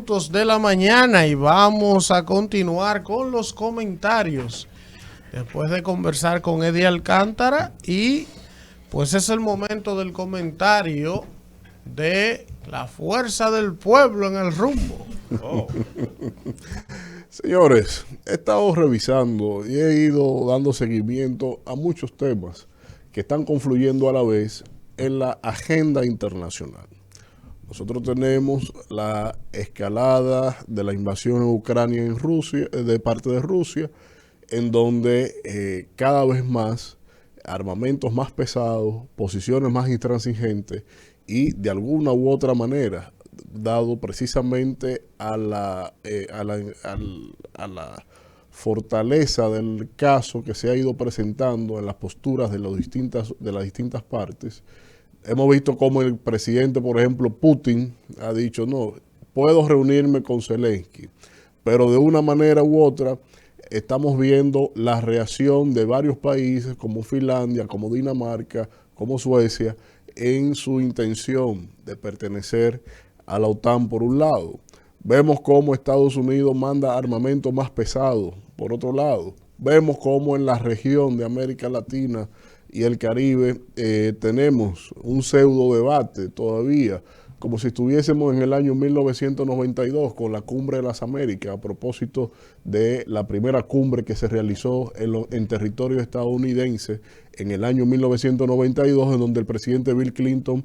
minutos de la mañana y vamos a continuar con los comentarios. Después de conversar con Eddie Alcántara y pues es el momento del comentario de la fuerza del pueblo en el rumbo. Oh. Señores, he estado revisando y he ido dando seguimiento a muchos temas que están confluyendo a la vez en la agenda internacional. Nosotros tenemos la escalada de la invasión en Ucrania en Rusia, de parte de Rusia, en donde cada vez más armamentos más pesados, posiciones más intransigentes y de alguna u otra manera, dado precisamente a la fortaleza del caso que se ha ido presentando en las posturas de las distintas partes. Hemos visto cómo el presidente, por ejemplo, Putin, ha dicho, no, puedo reunirme con Zelensky, pero de una manera u otra estamos viendo la reacción de varios países como Finlandia, como Dinamarca, como Suecia, en su intención de pertenecer a la OTAN por un lado. Vemos cómo Estados Unidos manda armamento más pesado por otro lado. Vemos cómo en la región de América Latina y el Caribe tenemos un pseudo debate todavía, como si estuviésemos en el año 1992 con la Cumbre de las Américas, a propósito de la primera cumbre que se realizó en territorio estadounidense en el año 1992, en donde el presidente Bill Clinton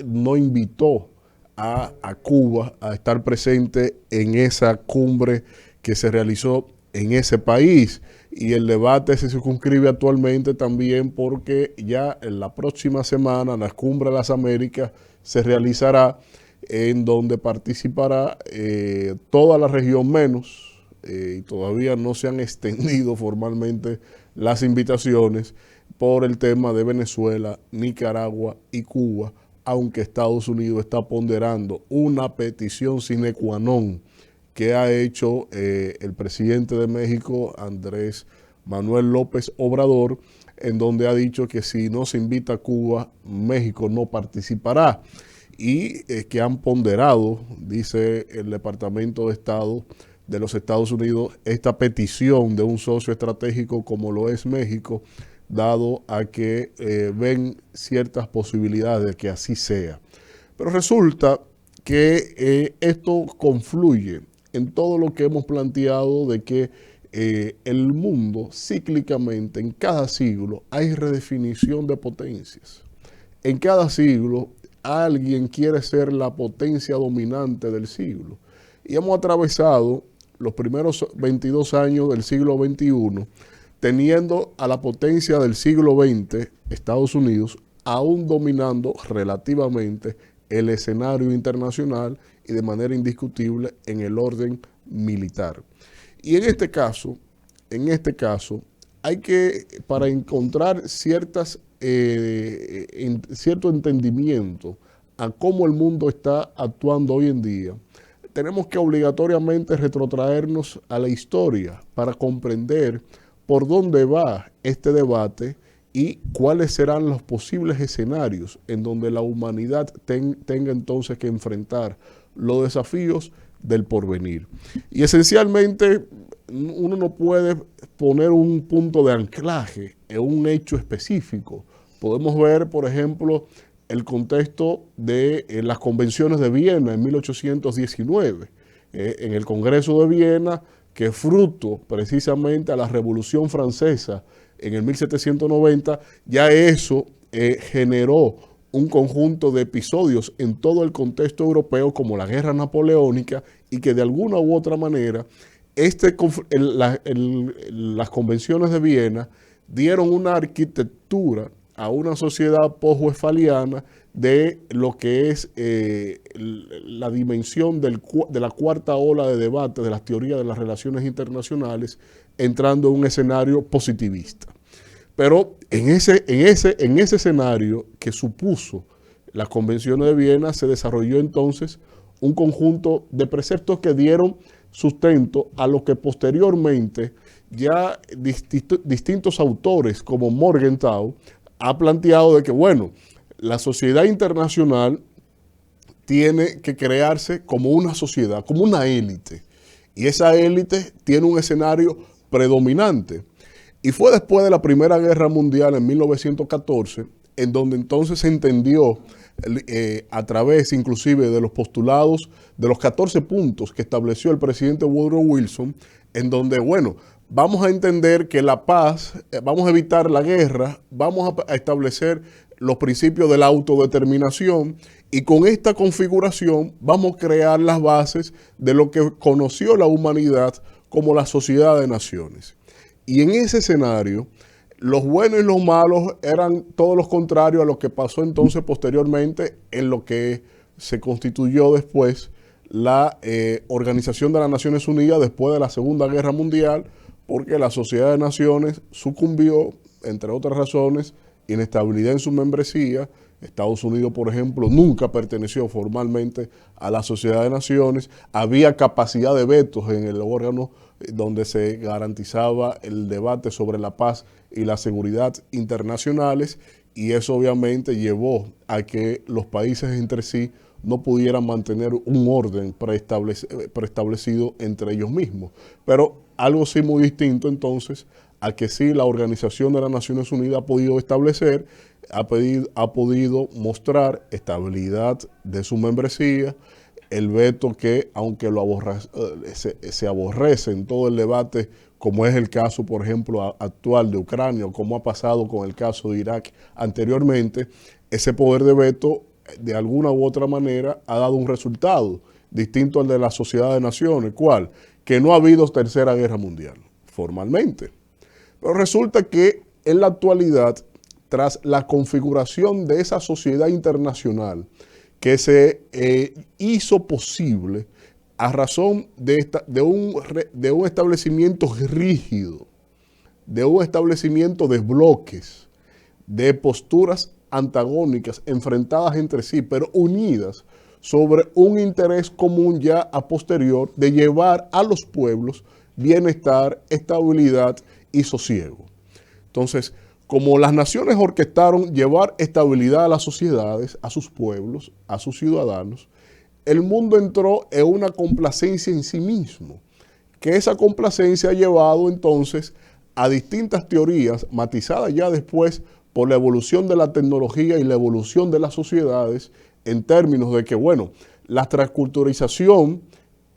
no invitó a Cuba a estar presente en esa cumbre que se realizó en ese país. Y el debate se circunscribe actualmente también porque ya en la próxima semana la Cumbre de las Américas se realizará, en donde participará toda la región menos, y todavía no se han extendido formalmente las invitaciones por el tema de Venezuela, Nicaragua y Cuba, aunque Estados Unidos está ponderando una petición sine qua non que ha hecho el presidente de México, Andrés Manuel López Obrador, en donde ha dicho que si no se invita a Cuba, México no participará. Y que han ponderado, dice el Departamento de Estado de los Estados Unidos, esta petición de un socio estratégico como lo es México, dado a que ven ciertas posibilidades de que así sea. Pero resulta que esto confluye en todo lo que hemos planteado de que el mundo cíclicamente, en cada siglo, hay redefinición de potencias. En cada siglo, alguien quiere ser la potencia dominante del siglo. Y hemos atravesado los primeros 22 años del siglo XXI, teniendo a la potencia del siglo XX, Estados Unidos, aún dominando relativamente el escenario internacional y de manera indiscutible en el orden militar. Y en este caso, hay que, para encontrar cierto entendimiento a cómo el mundo está actuando hoy en día, tenemos que obligatoriamente retrotraernos a la historia para comprender por dónde va este debate y cuáles serán los posibles escenarios en donde la humanidad tenga entonces que enfrentar los desafíos del porvenir. Y esencialmente uno no puede poner un punto de anclaje en un hecho específico. Podemos ver, por ejemplo, el contexto de las convenciones de Viena en 1819, en el Congreso de Viena, que fruto precisamente a la Revolución Francesa en el 1790, ya eso generó un conjunto de episodios en todo el contexto europeo como la Guerra Napoleónica y que de alguna u otra manera las convenciones de Viena dieron una arquitectura a una sociedad post-westfaliana de lo que es la dimensión de la cuarta ola de debate de las teorías de las relaciones internacionales, entrando en un escenario positivista. Pero en ese escenario que supuso las convenciones de Viena, se desarrolló entonces un conjunto de preceptos que dieron sustento a lo que posteriormente ya distintos autores como Morgenthau ha planteado de que, bueno, la sociedad internacional tiene que crearse como una sociedad, como una élite. Y esa élite tiene un escenario predominante. Y fue después de la Primera Guerra Mundial en 1914, en donde entonces se entendió a través inclusive de los postulados de los 14 puntos que estableció el presidente Woodrow Wilson, en donde, bueno, vamos a entender que la paz, vamos a evitar la guerra, vamos a establecer los principios de la autodeterminación y con esta configuración vamos a crear las bases de lo que conoció la humanidad como la sociedad de naciones. Y en ese escenario, los buenos y los malos eran todos los contrarios a lo que pasó entonces posteriormente en lo que se constituyó después la Organización de las Naciones Unidas después de la Segunda Guerra Mundial, porque la Sociedad de Naciones sucumbió, entre otras razones, inestabilidad en su membresía. Estados Unidos, por ejemplo, nunca perteneció formalmente a la Sociedad de Naciones. Había capacidad de vetos en el órgano donde se garantizaba el debate sobre la paz y la seguridad internacionales, y eso obviamente llevó a que los países entre sí no pudieran mantener un orden preestablecido entre ellos mismos. Pero algo sí muy distinto entonces a que sí la Organización de las Naciones Unidas ha podido establecer, ha podido mostrar estabilidad de su membresía, el veto que, aunque se aborrece en todo el debate, como es el caso, por ejemplo, actual de Ucrania, o como ha pasado con el caso de Irak anteriormente, ese poder de veto, de alguna u otra manera, ha dado un resultado distinto al de la Sociedad de Naciones. ¿Cuál? Que no ha habido tercera guerra mundial, formalmente. Pero resulta que en la actualidad, tras la configuración de esa sociedad internacional que se hizo posible a razón de un establecimiento rígido, de un establecimiento de bloques, de posturas antagónicas, enfrentadas entre sí, pero unidas sobre un interés común ya a posterior de llevar a los pueblos bienestar, estabilidad y sosiego. Entonces, como las naciones orquestaron llevar estabilidad a las sociedades, a sus pueblos, a sus ciudadanos, el mundo entró en una complacencia en sí mismo, que esa complacencia ha llevado entonces a distintas teorías matizadas ya después por la evolución de la tecnología y la evolución de las sociedades, en términos de que, bueno, la transculturización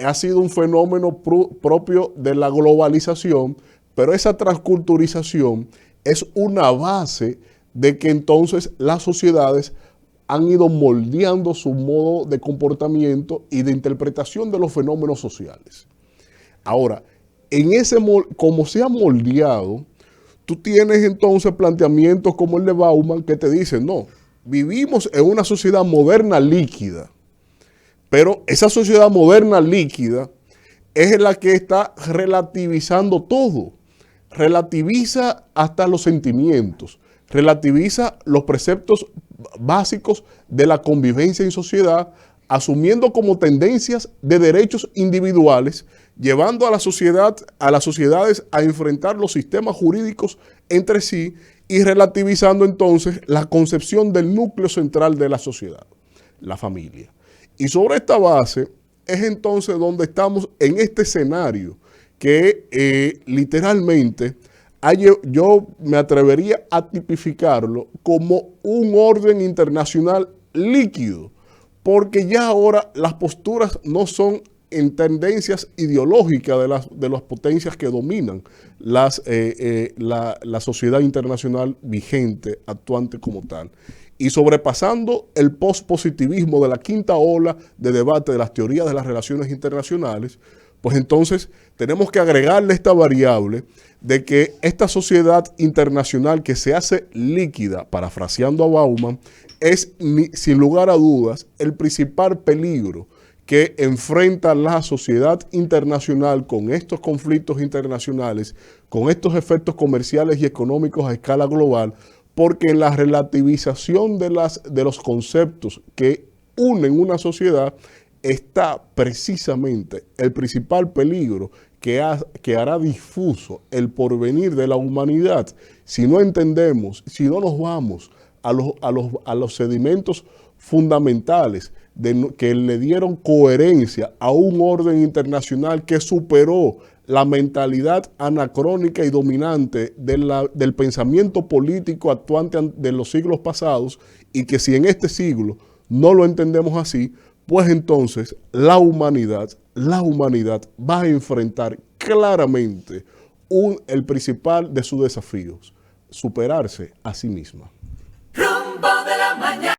ha sido un fenómeno propio de la globalización, pero esa transculturización es una base de que entonces las sociedades han ido moldeando su modo de comportamiento y de interpretación de los fenómenos sociales. Ahora, como se ha moldeado, tú tienes entonces planteamientos como el de Bauman que te dicen, no, vivimos en una sociedad moderna líquida, pero esa sociedad moderna líquida es la que está relativizando todo. Relativiza hasta los sentimientos, relativiza los preceptos básicos de la convivencia en sociedad, asumiendo como tendencias de derechos individuales, llevando a las sociedades a enfrentar los sistemas jurídicos entre sí y relativizando entonces la concepción del núcleo central de la sociedad, la familia. Y sobre esta base es entonces donde estamos en este escenario que literalmente yo me atrevería a tipificarlo como un orden internacional líquido, porque ya ahora las posturas no son en tendencias ideológicas de las potencias que dominan la sociedad internacional vigente, actuante como tal. Y sobrepasando el pospositivismo de la quinta ola de debate de las teorías de las relaciones internacionales, pues entonces tenemos que agregarle esta variable de que esta sociedad internacional que se hace líquida, parafraseando a Bauman, es sin lugar a dudas el principal peligro que enfrenta la sociedad internacional con estos conflictos internacionales, con estos efectos comerciales y económicos a escala global, porque en la relativización de los conceptos que unen una sociedad está precisamente el principal peligro que hará difuso el porvenir de la humanidad si no entendemos, si no nos vamos a los sedimentos fundamentales que le dieron coherencia a un orden internacional que superó la mentalidad anacrónica y dominante del pensamiento político actuante de los siglos pasados, y que si en este siglo no lo entendemos así, pues entonces la humanidad va a enfrentar claramente el principal de sus desafíos: superarse a sí misma. Rumbo de la mañana.